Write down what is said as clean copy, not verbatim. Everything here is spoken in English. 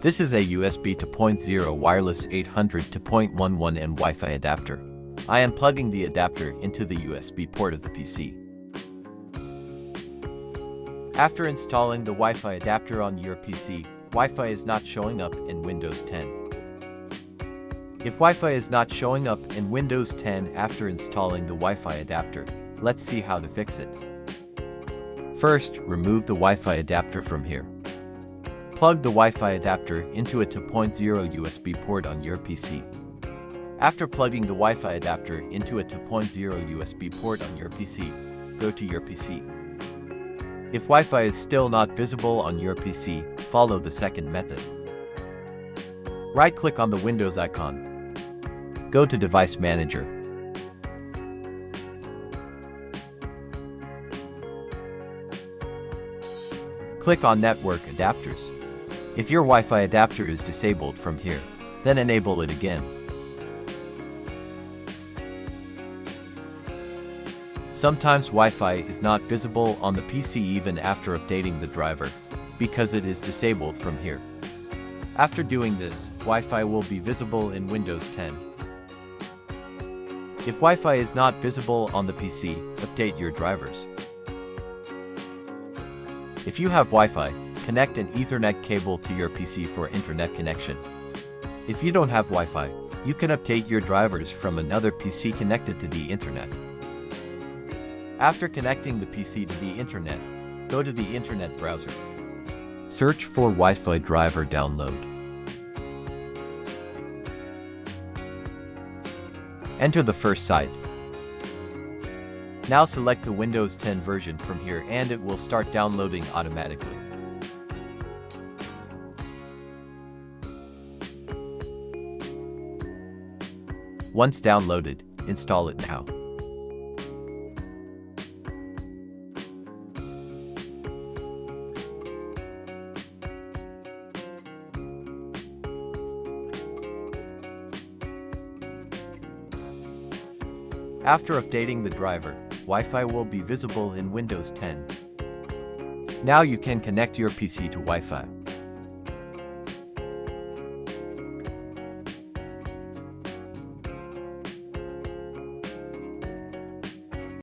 This is a USB 2.0 wireless 800 to 0.11 and Wi-Fi adapter. I am plugging the adapter into the USB port of the PC. After installing the Wi-Fi adapter on your PC, Wi-Fi is not showing up in Windows 10. If Wi-Fi is not showing up in Windows 10 after installing the Wi-Fi adapter, let's see how to fix it. First, remove the Wi-Fi adapter from here. Plug the Wi-Fi adapter into a 2.0 USB port on your PC. After plugging the Wi-Fi adapter into a 2.0 USB port on your PC, go to your PC. If Wi-Fi is still not visible on your PC, follow the second method. Right-click on the Windows icon. Go to Device Manager. Click on Network Adapters. If your Wi-Fi adapter is disabled from here, then enable it again. Sometimes Wi-Fi is not visible on the PC even after updating the driver, because it is disabled from here. After doing this, Wi-Fi will be visible in Windows 10. If Wi-Fi is not visible on the PC, update your drivers. If you have Wi-Fi, connect an Ethernet cable to your PC for internet connection. If you don't have Wi-Fi, you can update your drivers from another PC connected to the internet. After connecting the PC to the internet, go to the internet browser. Search for Wi-Fi driver download. Enter the first site. Now select the Windows 10 version from here and it will start downloading automatically. Once downloaded, install it now. After updating the driver, Wi-Fi will be visible in Windows 10. Now you can connect your PC to Wi-Fi.